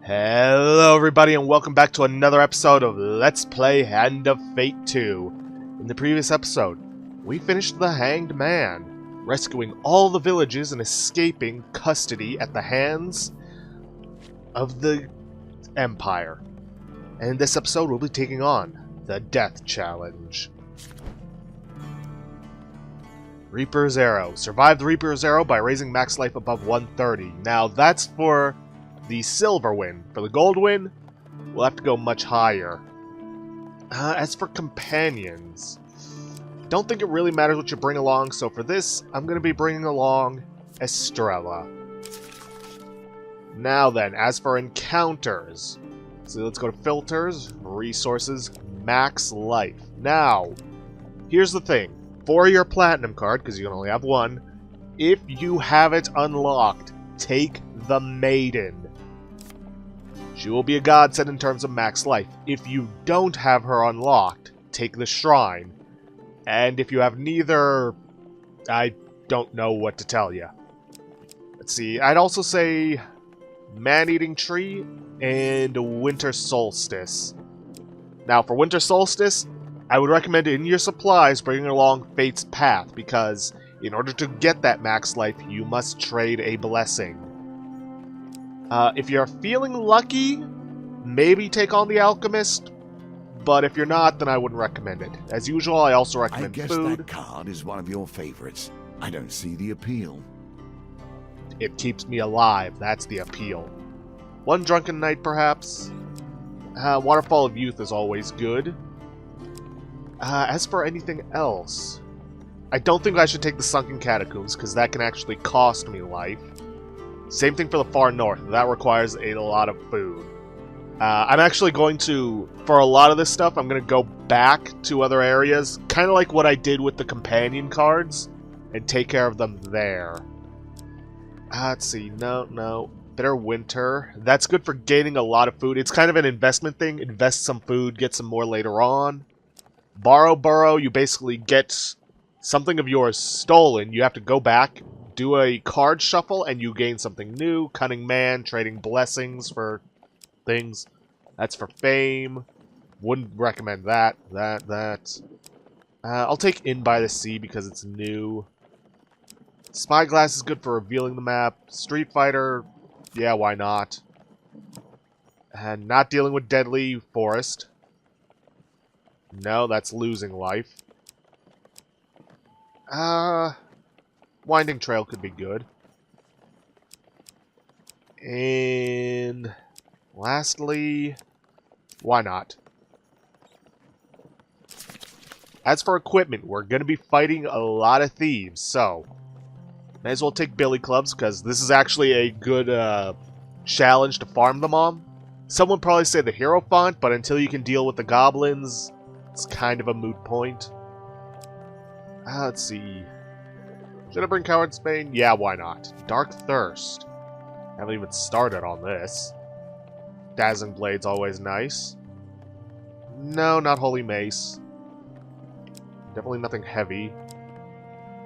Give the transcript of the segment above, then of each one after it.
Hello everybody and welcome back to another episode of Let's Play Hand of Fate 2. In the previous episode, we finished the Hanged Man, rescuing all the villages and escaping custody at the hands of the Empire. And in this episode we'll be taking on the Death Challenge. Reaper's Arrow. Survive the Reaper's Arrow by raising max life above 130. Now that's for the silver win. For the gold win, we'll have to go much higher. As for companions, don't think it really matters what you bring along, so for this, I'm going to be bringing along Estrella. Now then, as for encounters, so let's go to filters, resources, max life. Now, here's the thing. For your platinum card, because you can only have one, if you have it unlocked, take the Maiden. She will be a godsend in terms of max life. If you don't have her unlocked, take the Shrine. And if you have neither, I don't know what to tell you. Let's see, I'd also say Man-Eating Tree and Winter Solstice. Now, for Winter Solstice, I would recommend in your supplies bringing along Fate's Path, because in order to get that max life, you must trade a blessing. If you're feeling lucky, maybe take on the Alchemist, but if you're not, then I wouldn't recommend it. As usual, I also recommend food. I guess that card is one of your favorites. I don't see the appeal. It keeps me alive, that's the appeal. One Drunken Night, perhaps? Waterfall of Youth is always good. As for anything else, I don't think I should take the Sunken Catacombs, because that can actually cost me life. Same thing for the Far North. That requires a lot of food. I'm actually going to, for a lot of this stuff, I'm going to go back to other areas, kind of like what I did with the companion cards, and take care of them there. Let's see. No. Bitter Winter. That's good for gaining a lot of food. It's kind of an investment thing. Invest some food, get some more later on. Borrow Burrow, you basically get something of yours stolen. You have to go back, do a card shuffle, and you gain something new. Cunning Man, trading blessings for things. That's for fame. Wouldn't recommend that. I'll take In by the Sea because it's new. Spyglass is good for revealing the map. Street Fighter, yeah, why not? And not dealing with Deadly Forest. No, that's losing life. Winding Trail could be good. And lastly, why not? As for equipment, we're going to be fighting a lot of thieves, so may as well take billy clubs, because this is actually a good challenge to farm them on. Some would probably say the hero font, but until you can deal with the goblins, it's kind of a moot point. Let's see. Should I bring Coward's Bane? Yeah, why not? Dark Thirst. Haven't even started on this. Dazzling Blade's always nice. No, not Holy Mace. Definitely nothing heavy.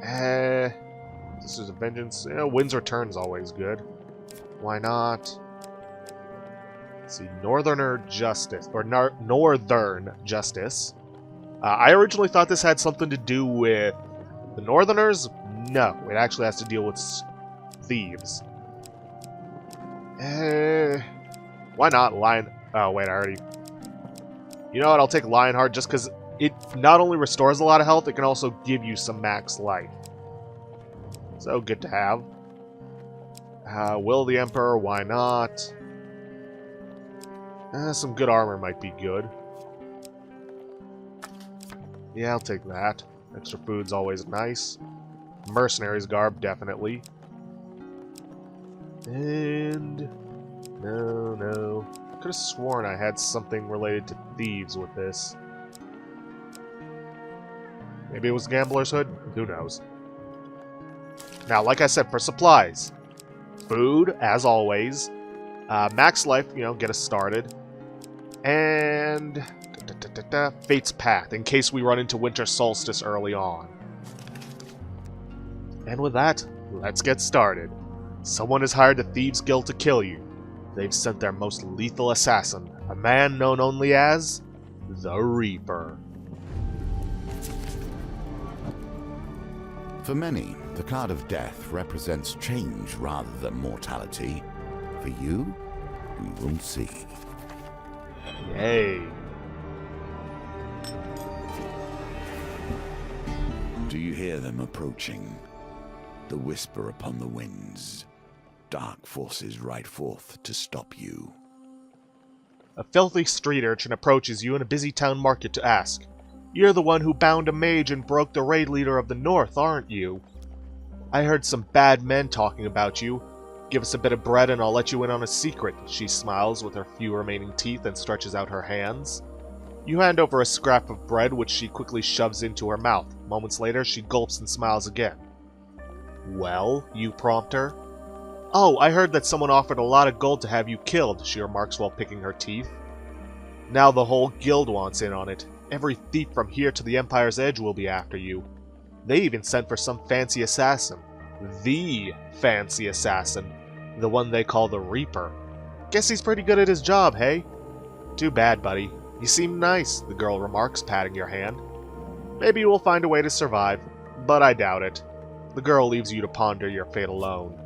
This is a Vengeance. Wind's Return's always good. Why not? Let's see, Northern Justice. I originally thought this had something to do with the Northerners. No, it actually has to deal with thieves. Why not Lion... Oh, wait, I already... You know what, I'll take Lionheart just because it not only restores a lot of health, it can also give you some max life. So, good to have. Will of the Emperor, why not? Some good armor might be good. Yeah, I'll take that. Extra food's always nice. Mercenary's Garb, definitely. And... No. Could have sworn I had something related to thieves with this. Maybe it was Gambler's Hood? Who knows? Now, like I said, for supplies. Food, as always. Max life, get us started. And... Fate's Path, in case we run into Winter Solstice early on. And with that, let's get started. Someone has hired the Thieves Guild to kill you. They've sent their most lethal assassin, a man known only as the Reaper. For many, the card of death represents change rather than mortality. For you, we will see. Yay. Do you hear them approaching? The whisper upon the winds. Dark forces ride forth to stop you. A filthy street urchin approaches you in a busy town market to ask, "You're the one who bound a mage and broke the raid leader of the North, aren't you? I heard some bad men talking about you. Give us a bit of bread and I'll let you in on a secret." She smiles with her few remaining teeth and stretches out her hands. You hand over a scrap of bread, which she quickly shoves into her mouth. Moments later, she gulps and smiles again. "Well?" you prompt her. "Oh, I heard that someone offered a lot of gold to have you killed," she remarks while picking her teeth. "Now the whole guild wants in on it. Every thief from here to the Empire's Edge will be after you. They even sent for some fancy assassin. The fancy assassin. The one they call the Reaper. Guess he's pretty good at his job, hey?" "Too bad, buddy. You seem nice," the girl remarks, patting your hand. "Maybe you will find a way to survive, but I doubt it." The girl leaves you to ponder your fate alone.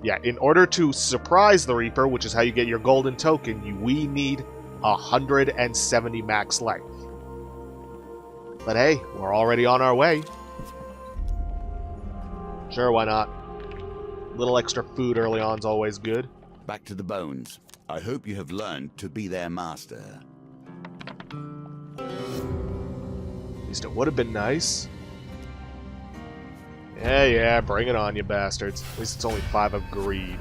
Yeah, in order to surprise the Reaper, which is how you get your golden token, we need 170 max life. But hey, we're already on our way. Sure, why not? A little extra food early on is always good. Back to the bones. I hope you have learned to be their master. At least it would have been nice. Yeah, bring it on, you bastards. At least it's only 5 of greed.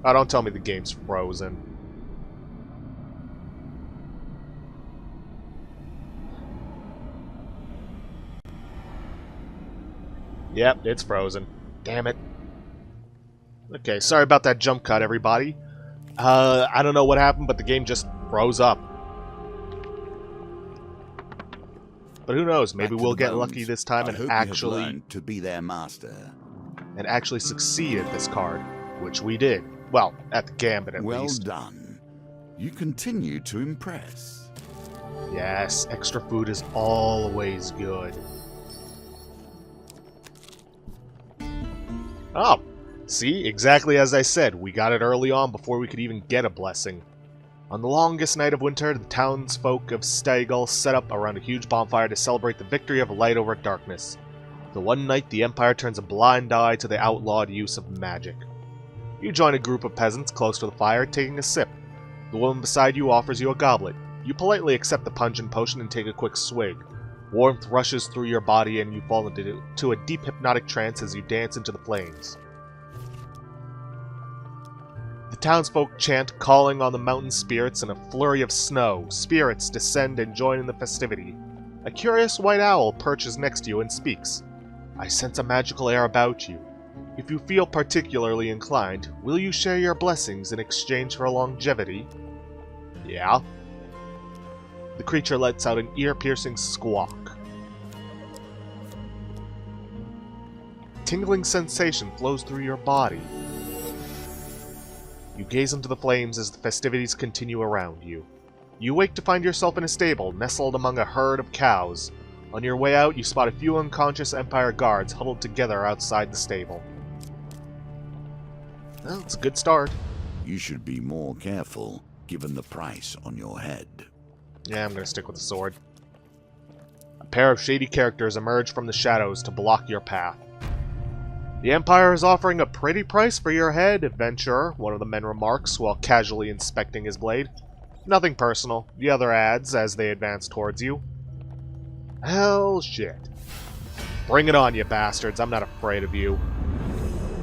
Oh, don't tell me the game's frozen. Yep, it's frozen. Damn it. Okay, sorry about that jump cut, everybody. I don't know what happened, but the game just froze up. But who knows? Maybe we'll get lucky this time and actually to be their master and actually succeed at this card, which we did. Well, at the gambit at least. Well done. You continue to impress. Yes, extra food is always good. Oh, see? Exactly as I said, we got it early on before we could even get a blessing. On the longest night of winter, the townsfolk of Steigal set up around a huge bonfire to celebrate the victory of light over darkness. The one night the Empire turns a blind eye to the outlawed use of magic. You join a group of peasants close to the fire, taking a sip. The woman beside you offers you a goblet. You politely accept the pungent potion and take a quick swig. Warmth rushes through your body and you fall into a deep hypnotic trance as you dance into the flames. The townsfolk chant, calling on the mountain spirits in a flurry of snow. Spirits descend and join in the festivity. A curious white owl perches next to you and speaks. "I sense a magical air about you. If you feel particularly inclined, will you share your blessings in exchange for longevity?" "Yeah." The creature lets out an ear-piercing squawk. Tingling sensation flows through your body. You gaze into the flames as the festivities continue around you. You wake to find yourself in a stable, nestled among a herd of cows. On your way out, you spot a few unconscious Empire guards huddled together outside the stable. Well, it's a good start. You should be more careful, given the price on your head. Yeah, I'm gonna stick with the sword. A pair of shady characters emerge from the shadows to block your path. "The Empire is offering a pretty price for your head, adventurer," one of the men remarks while casually inspecting his blade. "Nothing personal," the other adds as they advance towards you. Hell shit. Bring it on, you bastards. I'm not afraid of you.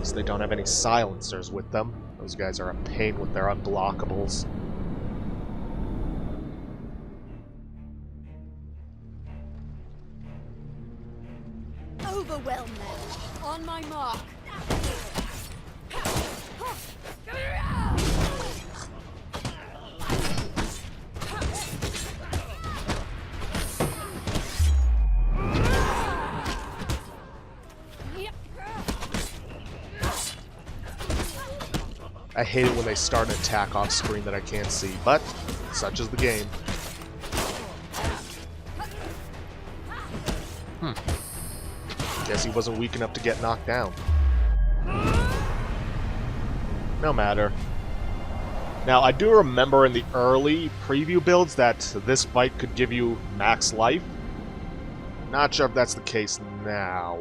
So they don't have any silencers with them. Those guys are a pain with their unblockables. Overwhelm them. On my mark. I hate it when they start an attack off screen that I can't see, but such is the game. Guess he wasn't weak enough to get knocked down. No matter. Now, I do remember in the early preview builds that this fight could give you max life. Not sure if that's the case now.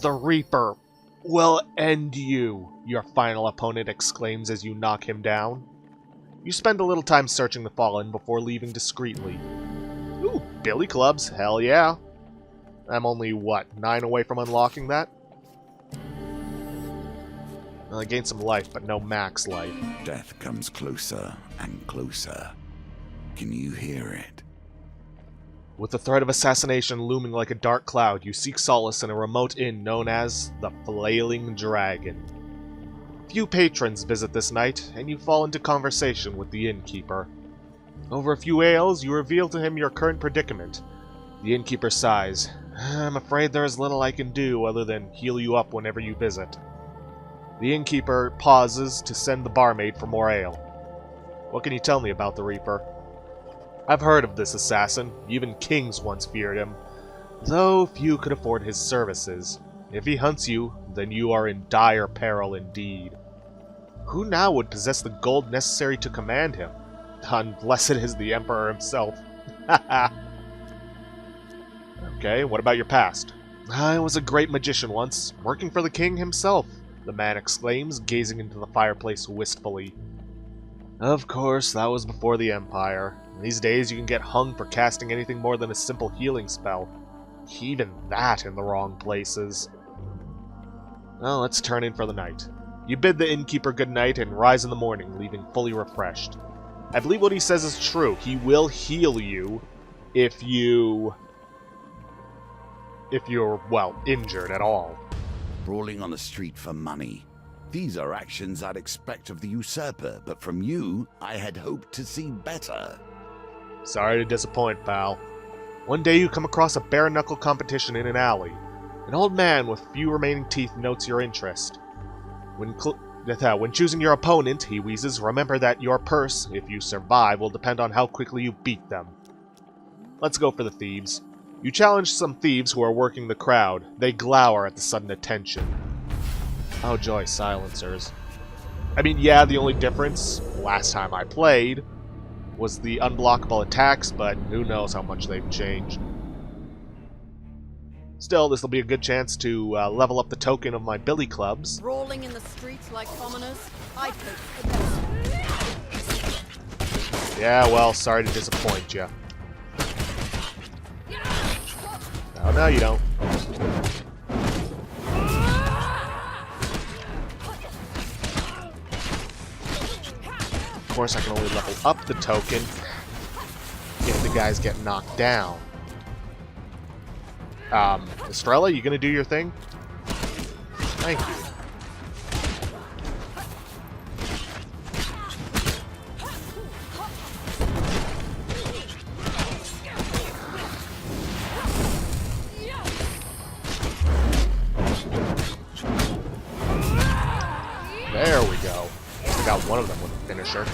The Reaper will end you, your final opponent exclaims as you knock him down. You spend a little time searching the fallen before leaving discreetly. Ooh, billy clubs, hell yeah. I'm only, what, 9 away from unlocking that? Well, I gained some life, but no max life. Death comes closer and closer. Can you hear it? With the threat of assassination looming like a dark cloud, you seek solace in a remote inn known as the Flailing Dragon. Few patrons visit this night, and you fall into conversation with the innkeeper. Over a few ales, you reveal to him your current predicament. The innkeeper sighs. I'm afraid there is little I can do other than heal you up whenever you visit. The innkeeper pauses to send the barmaid for more ale. What can you tell me about the Reaper? I've heard of this assassin. Even kings once feared him, though few could afford his services. If he hunts you, then you are in dire peril indeed. Who now would possess the gold necessary to command him? Unless it is the Emperor himself. Okay, what about your past? I was a great magician once, working for the king himself, the man exclaims, gazing into the fireplace wistfully. Of course, that was before the Empire. These days you can get hung for casting anything more than a simple healing spell. Even that in the wrong places. Well, let's turn in for the night. You bid the innkeeper good night and rise in the morning, leaving fully refreshed. I believe what he says is true. He will heal you if you're, well, injured at all. Brawling on the street for money. These are actions I'd expect of the usurper, but from you, I had hoped to see better. Sorry to disappoint, pal. One day you come across a bare-knuckle competition in an alley. An old man with few remaining teeth notes your interest. When choosing your opponent, he wheezes, remember that your purse, if you survive, will depend on how quickly you beat them. Let's go for the thieves. You challenge some thieves who are working the crowd. They glower at the sudden attention. Oh joy, silencers. I mean, yeah, the only difference, last time I played, was the unblockable attacks, but who knows how much they've changed. Still, this will be a good chance to level up the token of my billy clubs. Brawling in the streets like commoners, I take the best. Yeah, well, sorry to disappoint you. Oh, no, you don't. Of course, I can only level up the token if the guys get knocked down. Estrella, you gonna do your thing? Thank you. There we go. I got one of them with a finisher.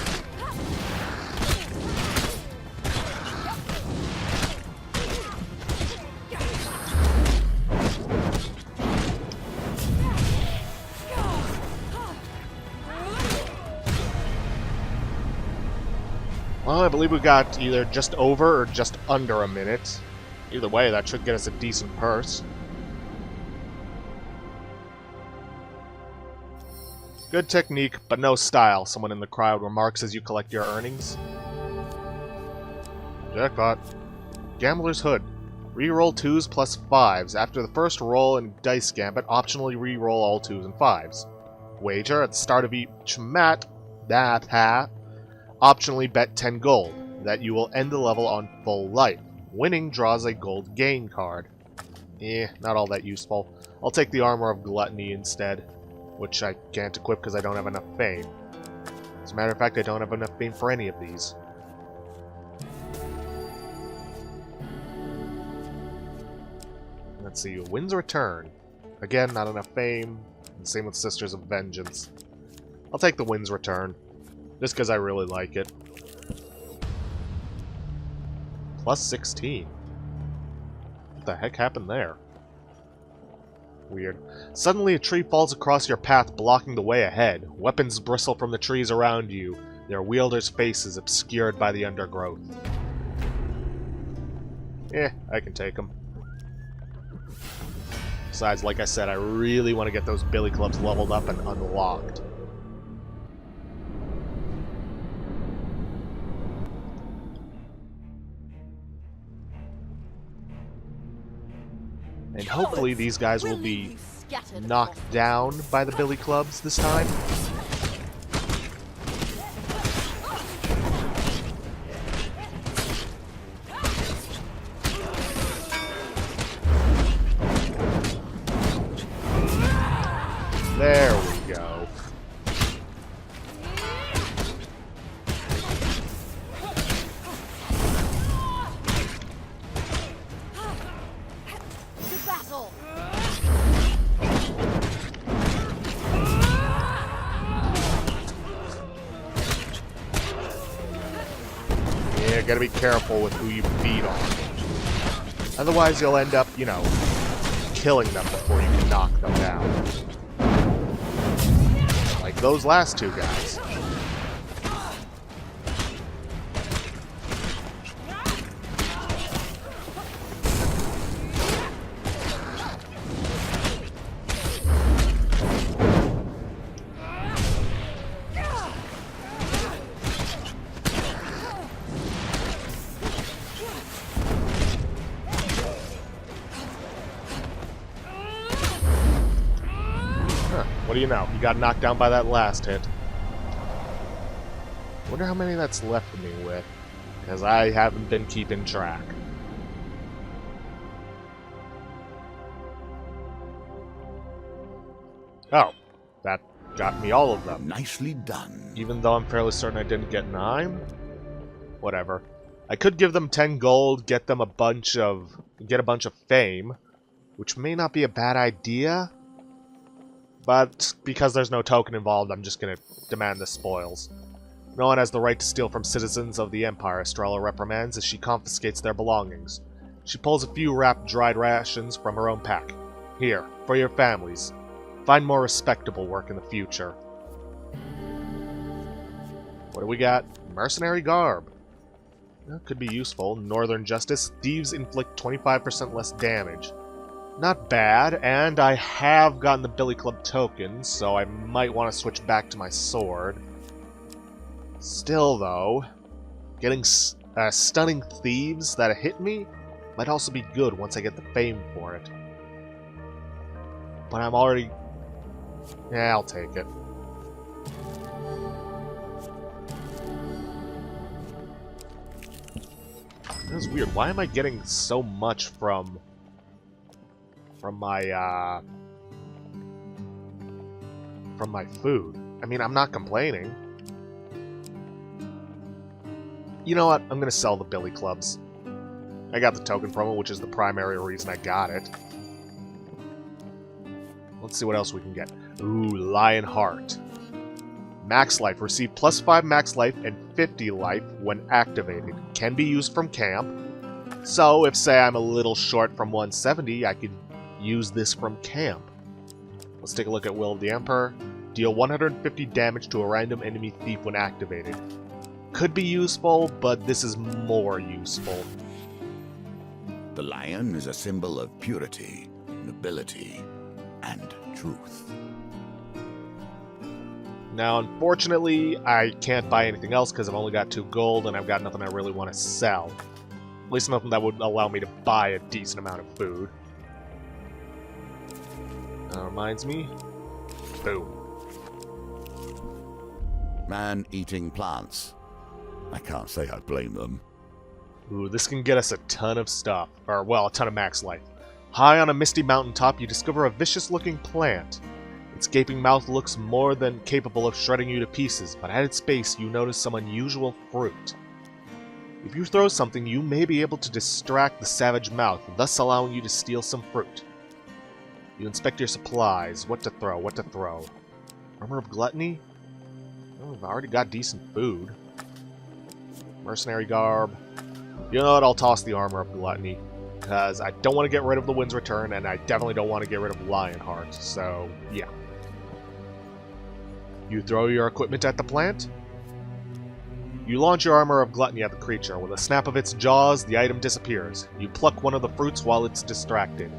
Well, I believe we got either just over or just under a minute. Either way, that should get us a decent purse. Good technique, but no style, someone in the crowd remarks as you collect your earnings. Jackpot. Gambler's Hood. Reroll 2s plus 5s. After the first roll in Dice Gambit, optionally reroll all 2s and 5s. Wager. At the start of each mat, optionally bet 10 gold, that you will end the level on full life. Winning draws a gold gain card. Not all that useful. I'll take the Armor of Gluttony instead, which I can't equip because I don't have enough fame. As a matter of fact, I don't have enough fame for any of these. Let's see, Winds Return. Again, not enough fame. And same with Sisters of Vengeance. I'll take the Wind's Return. Just because I really like it. Plus 16. What the heck happened there? Weird. Suddenly a tree falls across your path, blocking the way ahead. Weapons bristle from the trees around you, their wielders' faces obscured by the undergrowth. I can take them. Besides, like I said, I really want to get those billy clubs leveled up and unlocked. And hopefully these guys will be knocked down by the billy clubs this time. There we go. To battle. Yeah, gotta be careful with who you beat on. Otherwise you'll end up, you know, killing them before you can knock them down. Like those last two guys. What do you know? He got knocked down by that last hit. Wonder how many that's left me with, because I haven't been keeping track. Oh, that got me all of them. Nicely done. Even though I'm fairly certain I didn't get 9. Whatever. I could give them 10 gold, get a bunch of fame, which may not be a bad idea. But because there's no token involved, I'm just going to demand the spoils. No one has the right to steal from citizens of the Empire, Estrella reprimands as she confiscates their belongings. She pulls a few wrapped dried rations from her own pack. Here, for your families. Find more respectable work in the future. What do we got? Mercenary garb. That could be useful. Northern Justice. Thieves inflict 25% less damage. Not bad, and I have gotten the Billy Club token, so I might want to switch back to my sword. Still, though, getting stunning thieves that hit me might also be good once I get the fame for it. But I'm already... Yeah, I'll take it. That was weird. Why am I getting so much from my food? I mean, I'm not complaining. You know what? I'm gonna sell the billy clubs. I got the token from it, which is the primary reason I got it. Let's see what else we can get. Ooh, Lion Heart. Max life. Receive plus 5 max life and 50 life when activated. Can be used from camp. So, if say I'm a little short from 170, I could use this from camp. Let's take a look at Will of the Emperor. Deal 150 damage to a random enemy thief when activated. Could be useful, but this is more useful. The lion is a symbol of purity, nobility, and truth. Now, unfortunately, I can't buy anything else because I've only got 2 gold and I've got nothing I really want to sell. At least nothing that would allow me to buy a decent amount of food. Reminds me. Boom. Man-eating plants. I can't say I blame them. Ooh, this can get us a ton of stuff. Or, well, a ton of max life. High on a misty mountaintop, you discover a vicious-looking plant. Its gaping mouth looks more than capable of shredding you to pieces, but at its base you notice some unusual fruit. If you throw something, you may be able to distract the savage mouth, thus allowing you to steal some fruit. You inspect your supplies. What to throw, what to throw. Armor of Gluttony? Well, we've already got decent food. Mercenary garb. You know what? I'll toss the armor of gluttony. Because I don't want to get rid of the Wind's Return, and I definitely don't want to get rid of Lionheart. So, yeah. You throw your equipment at the plant. You launch your armor of gluttony at the creature. With a snap of its jaws, the item disappears. You pluck one of the fruits while it's distracted.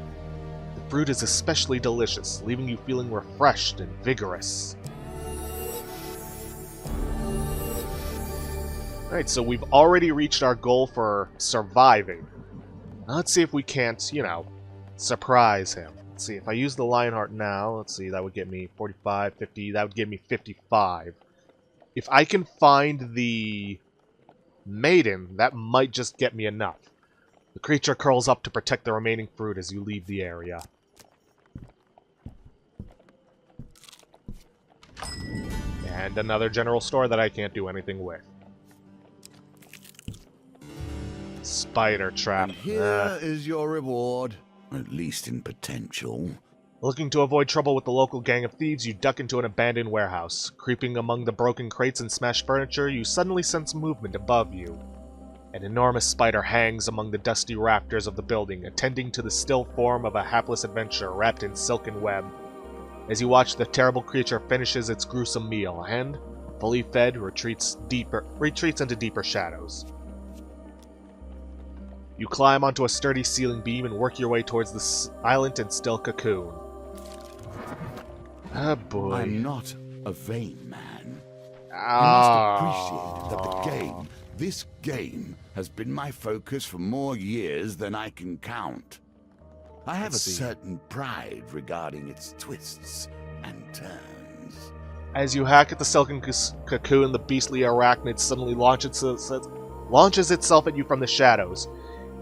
The fruit is especially delicious, leaving you feeling refreshed and vigorous. Alright, so we've already reached our goal for surviving. Now let's see if we can't, you know, surprise him. Let's see, if I use the Lionheart now, let's see, that would get me 45, 50, that would give me 55. If I can find the maiden, that might just get me enough. The creature curls up to protect the remaining fruit as you leave the area. And another general store that I can't do anything with. Spider trap. And here is your reward, at least in potential. Looking to avoid trouble with the local gang of thieves, you duck into an abandoned warehouse. Creeping among the broken crates and smashed furniture, you suddenly sense movement above you. An enormous spider hangs among the dusty rafters of the building, attending to the still form of a hapless adventurer wrapped in silken web. As you watch, the terrible creature finishes its gruesome meal, and, fully fed, retreats into deeper shadows. You climb onto a sturdy ceiling beam and work your way towards the silent and still cocoon. Ah, boy. I'm not a vain man. You must appreciate that this game, has been my focus for more years than I can count. I have a certain pride regarding its twists and turns. As you hack at the silken cocoon, the beastly arachnid suddenly launches itself at you from the shadows.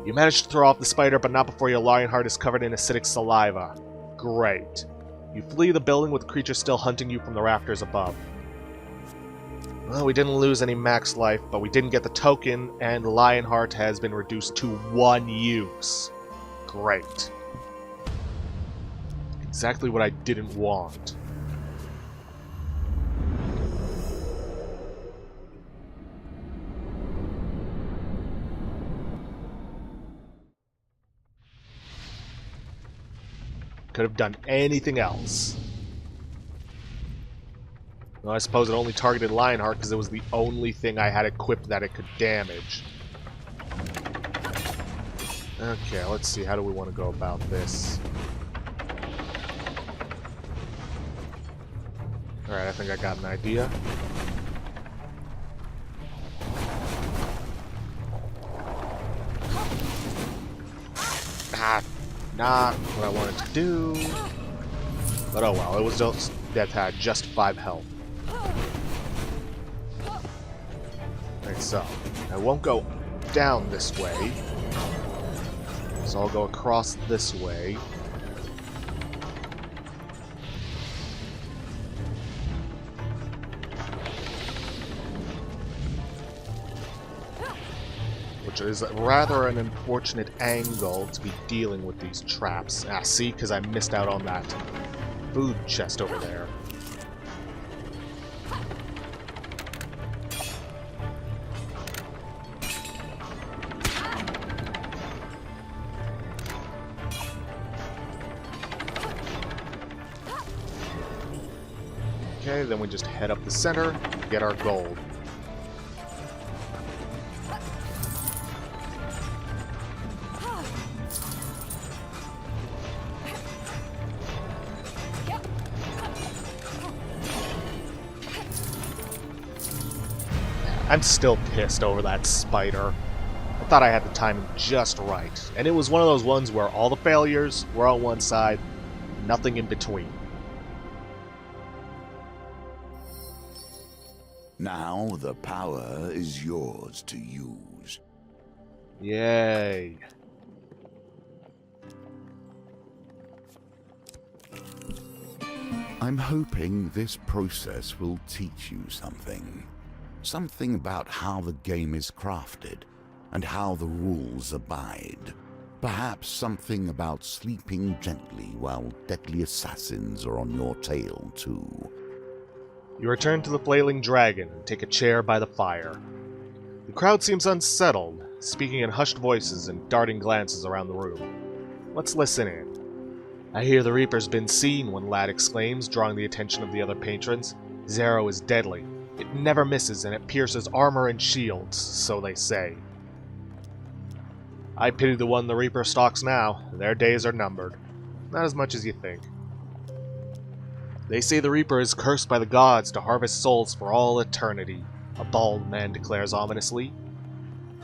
You manage to throw off the spider, but not before your Lionheart is covered in acidic saliva. Great. You flee the building with the creature still hunting you from the rafters above. Well, we didn't lose any max life, but we didn't get the token, and Lionheart has been reduced to 1 use. Great. Exactly what I didn't want. Could have done anything else. Well, I suppose it only targeted Lionheart because it was the only thing I had equipped that it could damage. Okay, let's see. How do we want to go about this? Alright, I think I got an idea. Not what I wanted to do. But oh well, it was just that had just 5 health. Alright, so I won't go down this way. So I'll go across this way. Which is rather an unfortunate angle to be dealing with these traps. Ah, see? Because I missed out on that food chest over there. Okay, then we just head up the center, get our gold. I'm still pissed over that spider. I thought I had the timing just right. And it was one of those ones where all the failures were on one side, nothing in between. Now the power is yours to use. Yay. I'm hoping this process will teach you something. Something about how the game is crafted and how the rules abide. Perhaps something about sleeping gently while deadly assassins are on your tail too. You return to the Flailing Dragon and take a chair by the fire. The crowd seems unsettled, speaking in hushed voices and darting glances around the room. Let's listen in. I hear the Reaper's been seen, one lad exclaims, drawing the attention of the other patrons. His arrow is deadly. It never misses, and it pierces armor and shields, so they say. I pity the one the Reaper stalks now. Their days are numbered. Not as much as you think. They say the Reaper is cursed by the gods to harvest souls for all eternity, a bald man declares ominously.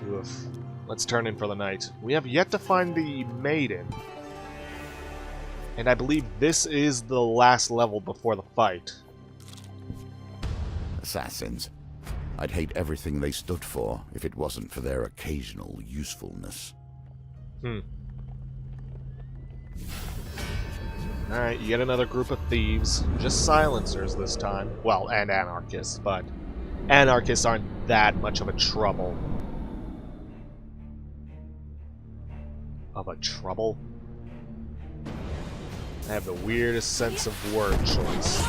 Oof. Let's turn in for the night. We have yet to find the maiden. And I believe this is the last level before the fight. Assassins. I'd hate everything they stood for if it wasn't for their occasional usefulness. Alright, yet another group of thieves. Just silencers this time. Well, and anarchists, but anarchists aren't that much of a trouble. I have the weirdest sense of word choice.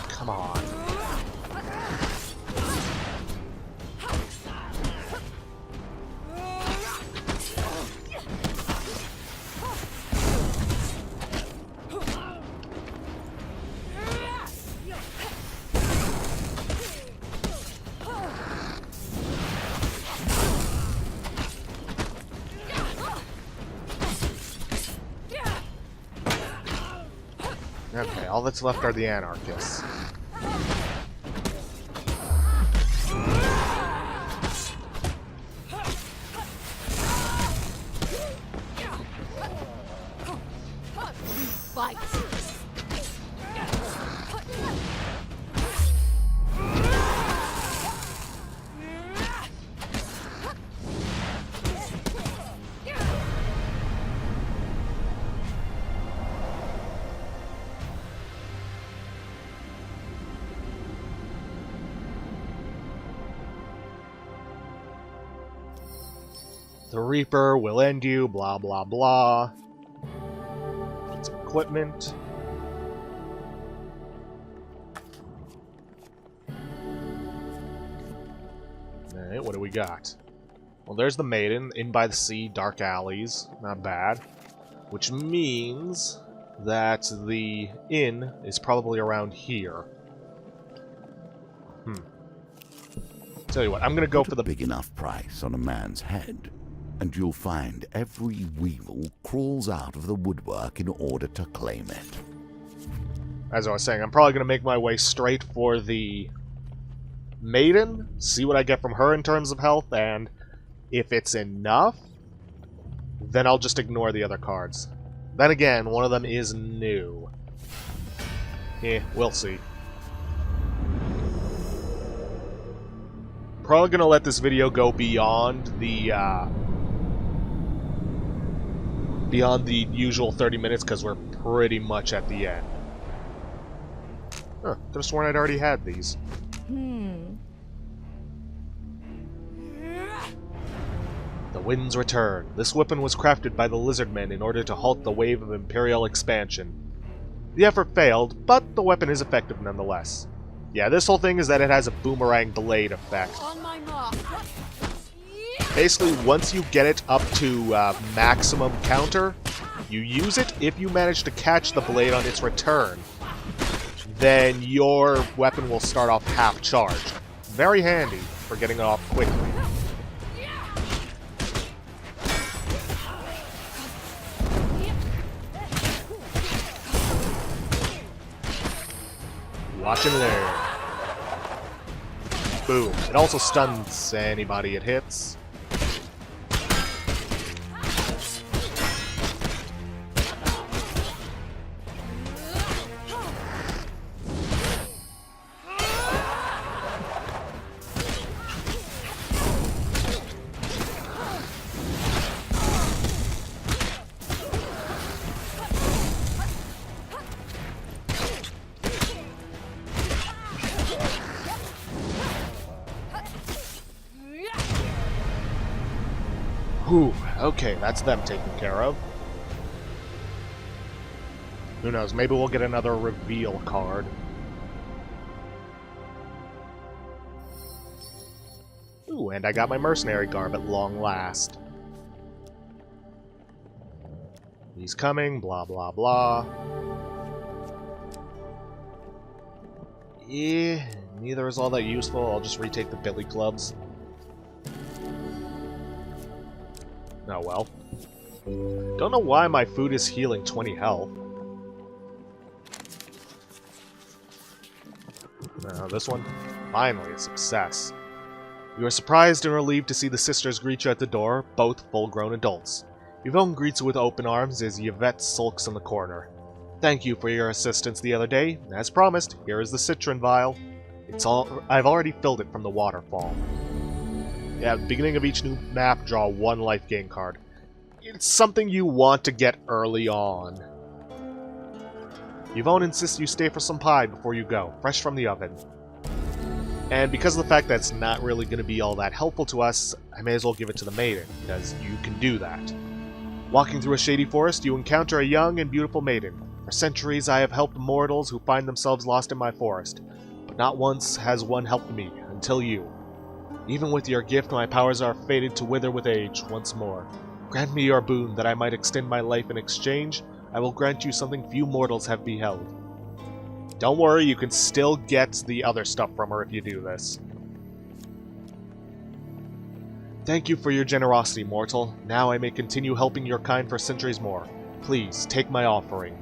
Come on. Okay, all that's left are the anarchists. Fight. The Reaper will end you, blah blah blah. Get some equipment. Alright, what do we got? Well, there's the Maiden, in by the sea, dark alleys, not bad. Which means that the inn is probably around here. Tell you what, I'm gonna go for the big enough price on a man's head, and you'll find every weevil crawls out of the woodwork in order to claim it. As I was saying, I'm probably going to make my way straight for the Maiden, see what I get from her in terms of health, and if it's enough, then I'll just ignore the other cards. Then again, one of them is new. We'll see. Probably going to let this video go beyond the usual 30 minutes because we're pretty much at the end. Huh, could have sworn I'd already had these. The winds return. This weapon was crafted by the Lizardmen in order to halt the wave of Imperial expansion. The effort failed, but the weapon is effective nonetheless. Yeah, this whole thing is that it has a boomerang blade effect. On my mark. Basically, once you get it up to maximum counter, you use it. If you manage to catch the blade on its return, then your weapon will start off half charged. Very handy for getting it off quickly. Watch him there. Boom. It also stuns anybody it hits. Whew, okay, that's them taken care of. Who knows, maybe we'll get another reveal card. Ooh, and I got my mercenary garb at long last. He's coming, blah blah blah. Yeah, neither is all that useful. I'll just retake the billy clubs. Oh well. Don't know why my food is healing 20 health. This one? Finally, a success. You are surprised and relieved to see the sisters greet you at the door, both full-grown adults. Yvonne greets you with open arms as Yvette sulks in the corner. Thank you for your assistance the other day. As promised, here is the citron vial. I've already filled it from the waterfall. Yeah, at the beginning of each new map, draw one life gain card. It's something you want to get early on. Yvonne insists you stay for some pie before you go, fresh from the oven. And because of the fact that it's not really going to be all that helpful to us, I may as well give it to the maiden, because you can do that. Walking through a shady forest, you encounter a young and beautiful maiden. For centuries I have helped mortals who find themselves lost in my forest, but not once has one helped me, until you. Even with your gift, my powers are fated to wither with age once more. Grant me your boon that I might extend my life in exchange. I will grant you something few mortals have beheld. Don't worry, you can still get the other stuff from her if you do this. Thank you for your generosity, mortal. Now I may continue helping your kind for centuries more. Please, take my offering.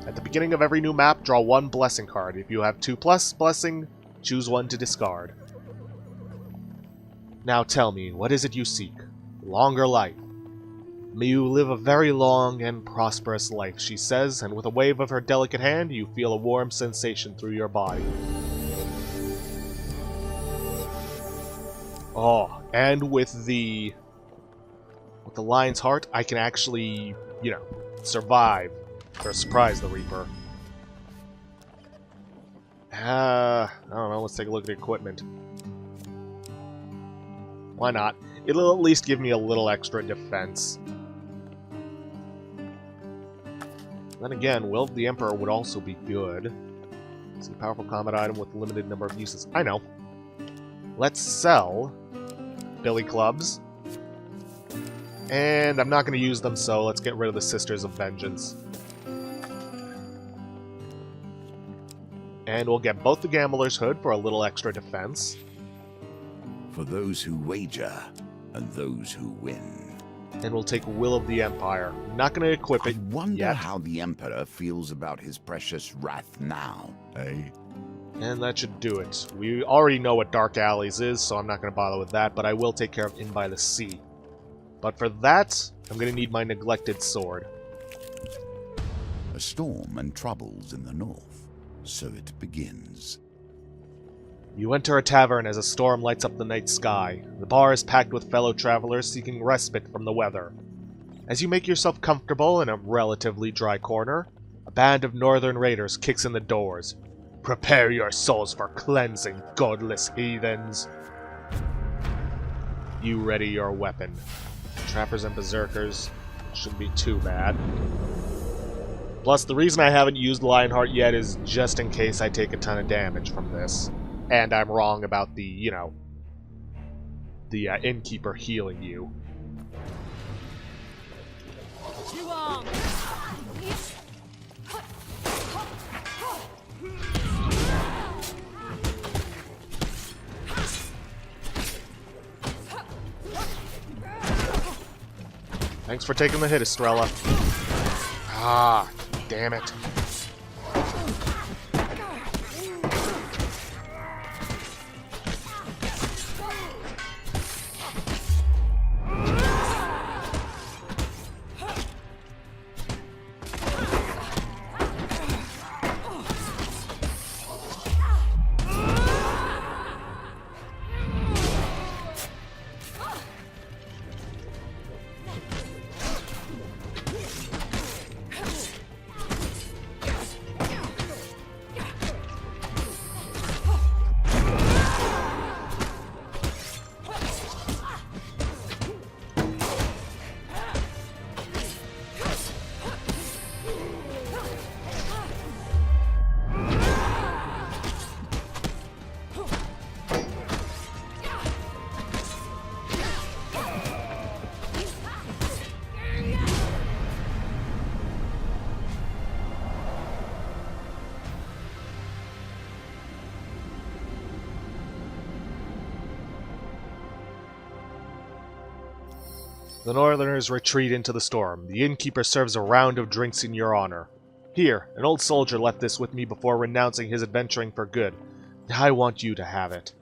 At the beginning of every new map, draw one blessing card. If you have 2+ blessing, choose one to discard. Now tell me, what is it you seek? Longer life. May you live a very long and prosperous life, she says, and with a wave of her delicate hand, you feel a warm sensation through your body. Oh, and with the lion's heart, I can actually, survive or surprise the Reaper. I don't know, let's take a look at the equipment. Why not? It'll at least give me a little extra defense. Then again, Will of the Emperor would also be good. It's a powerful combat item with limited number of uses. I know. Let's sell billy clubs. And I'm not going to use them, so let's get rid of the Sisters of Vengeance. And we'll get both the Gambler's Hood for a little extra defense. For those who wager, and those who win. And we'll take Will of the Empire. I'm not going to equip it I wonder yet. how the Emperor feels about his precious wrath now, eh? And that should do it. We already know what Dark Alleys is, so I'm not going to bother with that, but I will take care of Inn by the Sea. But for that, I'm going to need my neglected sword. A storm and troubles in the north, so it begins. You enter a tavern as a storm lights up the night sky. The bar is packed with fellow travelers seeking respite from the weather. As you make yourself comfortable in a relatively dry corner, a band of northern raiders kicks in the doors. Prepare your souls for cleansing, godless heathens. You ready your weapon. Trappers and berserkers shouldn't be too bad. Plus, the reason I haven't used Lionheart yet is just in case I take a ton of damage from this. And I'm wrong about the, the innkeeper healing you. Thanks for taking the hit, Estrella. Ah, damn it. The Northerners retreat into the storm. The innkeeper serves a round of drinks in your honor. Here, an old soldier left this with me before renouncing his adventuring for good. I want you to have it.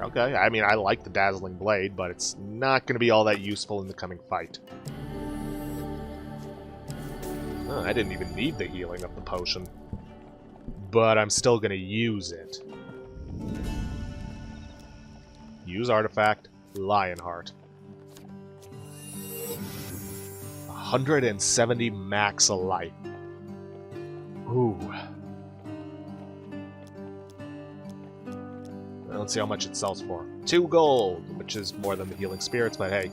Okay, I mean, I like the dazzling blade, but it's not going to be all that useful in the coming fight. Oh, I didn't even need the healing of the potion. But I'm still going to use it. Use artifact, Lionheart. 170 max life. Ooh. Let's see how much it sells for. 2 gold, which is more than the healing spirits, but hey.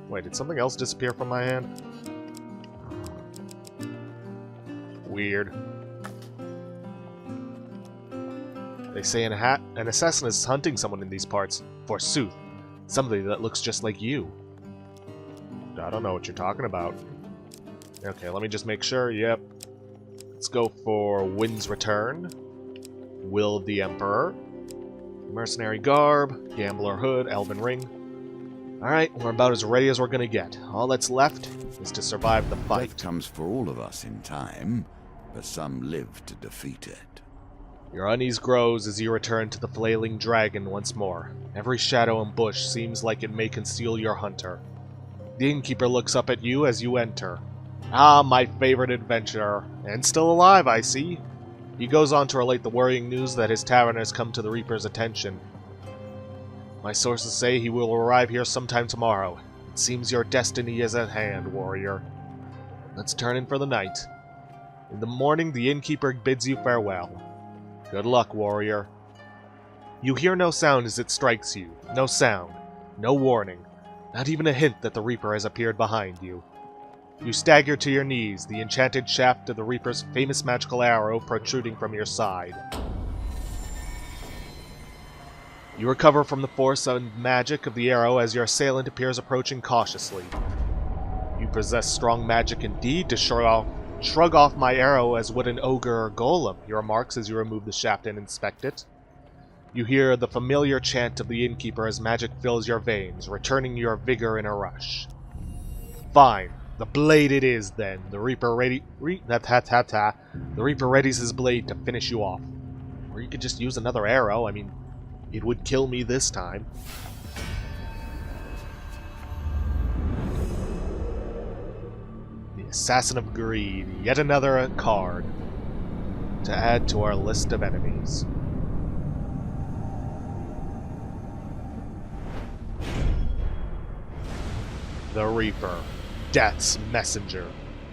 Wait, did something else disappear from my hand? Weird. They say an assassin is hunting someone in these parts. Forsooth. Somebody that looks just like you. I don't know what you're talking about. Okay, let me just make sure. Yep. Let's go for Wind's Return. Will of the Emperor. Mercenary Garb. Gambler Hood. Elven Ring. Alright, we're about as ready as we're gonna get. All that's left is to survive the fight. Death comes for all of us in time, but some live to defeat it. Your unease grows as you return to the flailing dragon once more. Every shadow and bush seems like it may conceal your hunter. The innkeeper looks up at you as you enter. Ah, my favorite adventurer. And still alive, I see. He goes on to relate the worrying news that his tavern has come to the Reaper's attention. My sources say he will arrive here sometime tomorrow. It seems your destiny is at hand, warrior. Let's turn in for the night. In the morning, the innkeeper bids you farewell. Good luck, warrior. You hear no sound as it strikes you. No sound. No warning. Not even a hint that the Reaper has appeared behind you. You stagger to your knees, the enchanted shaft of the Reaper's famous magical arrow protruding from your side. You recover from the force and magic of the arrow as your assailant appears approaching cautiously. You possess strong magic indeed to shrug off my arrow as would an ogre or golem, he remarks as you remove the shaft and inspect it. You hear the familiar chant of the innkeeper as magic fills your veins, returning your vigor in a rush. Fine. The blade it is, then. The Reaper the Reaper readies his blade to finish you off. Or you could just use another arrow. I mean, it would kill me this time. The Assassin of Greed. Yet another card to add to our list of enemies. The Reaper. Death's messenger.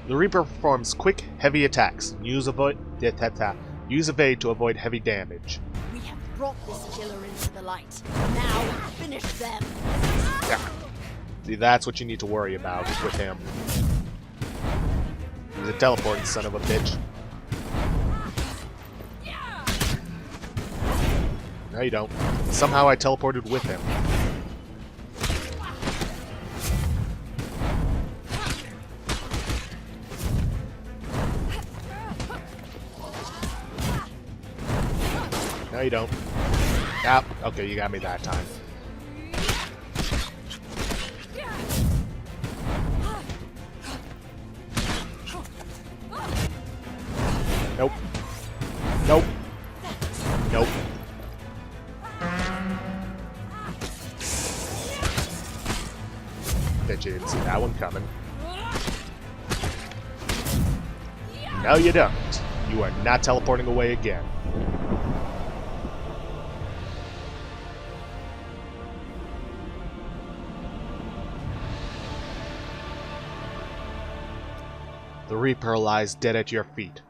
The Reaper performs quick, heavy attacks. Use evade to avoid heavy damage. We have brought this killer into the light. Now finish them. Yeah. See, that's what you need to worry about with him. He's a teleporting son of a bitch. No, you don't. Somehow I teleported with him. No, you don't. Ah, okay, you got me that time. Nope. Nope. Nope. Bet you didn't see that one coming. No, you don't. You are not teleporting away again. The Reaper lies dead at your feet,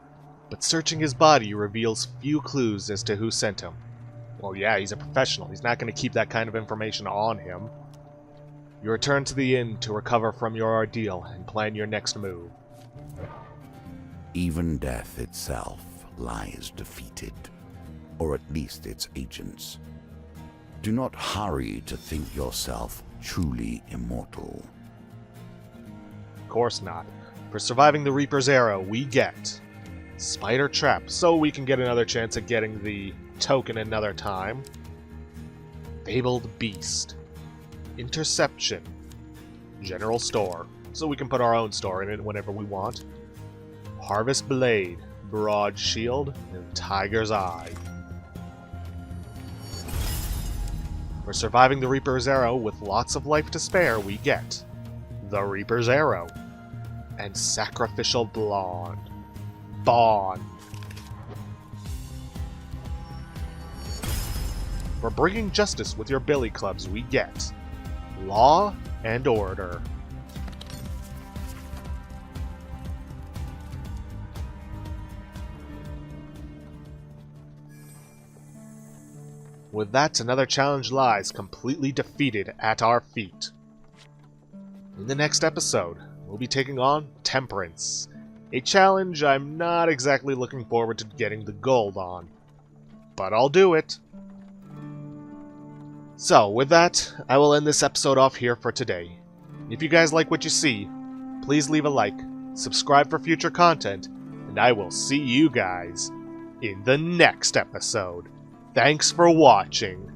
but searching his body reveals few clues as to who sent him. Well, yeah, he's a professional. He's not going to keep that kind of information on him. You return to the inn to recover from your ordeal and plan your next move. Even death itself lies defeated, or at least its agents. Do not hurry to think yourself truly immortal. Of course not. For surviving the Reaper's arrow, we get Spider Trap, so we can get another chance at getting the token another time. Fabled Beast. Interception. General Store, so we can put our own store in it whenever we want. Harvest Blade, Broad Shield, and Tiger's Eye. For surviving the Reaper's Arrow with lots of life to spare, we get the Reaper's Arrow and Sacrificial Bond. For bringing justice with your billy clubs, we get Law and Order. With that, another challenge lies completely defeated at our feet. In the next episode, we'll be taking on Temperance, a challenge I'm not exactly looking forward to getting the gold on, but I'll do it. So, with that, I will end this episode off here for today. If you guys like what you see, please leave a like, subscribe for future content, and I will see you guys in the next episode. Thanks for watching.